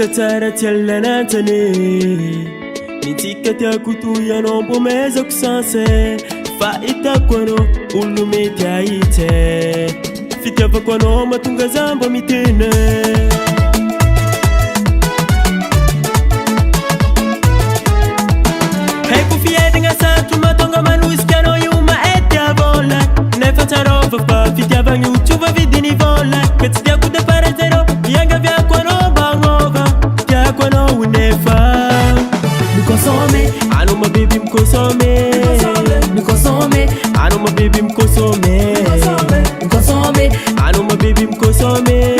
Tsara tialanantane Nitsika tiakutu yanombo meza kusanse Faita kwano ulu meti aite Fitiava kwano matunga zamba mitene Hey kufiedi nga santu matonga manuis kiano yuma etia vola Nefa tarova pa fitiava nyuchuva vidini vola Ketsitia kude pare zero yanga vya kwano bangova Tia kwano unefa Mkosome, Anu my baby mkosome mkosome, Anu my baby mkosome mkosome, Anu my baby mkosome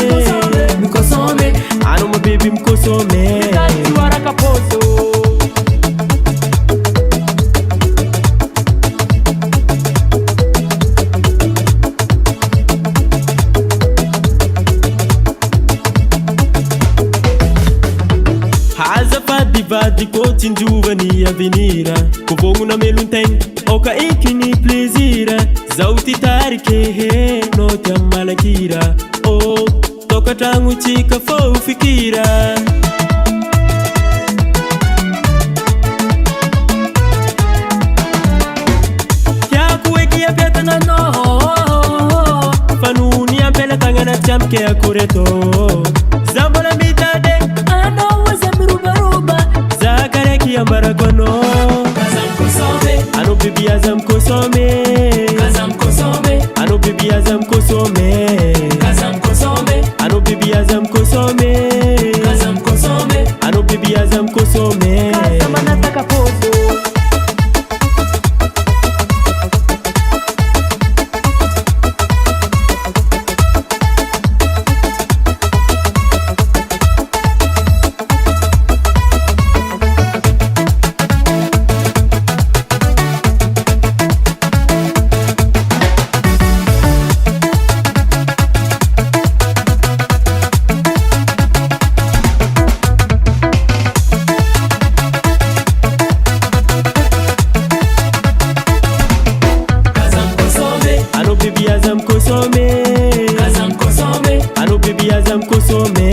mkosome. Anu my baby mkosome Tuara kaposo. Haza fadi koti njuva ni avenira Kuvongu na melunteng oka iki ni plezira Zauti tarike noti amalakira Oh, toka tangu chika fo ufikira Kya kuweki ya peta na no Fanuni ya pela tanga na chamke ya kureto Zambo na mitade Yambara kono Kazam kosome, Anu bibi azam kosome kazam kosome, Anu bibi azam kosome kazam kosome, Anu bibi azam kosome kazam kosome. Anu bibi azam kosome Kazama nataka poso. Anu bibi azam kosome Kazam kosome, Anu bibi azam kosome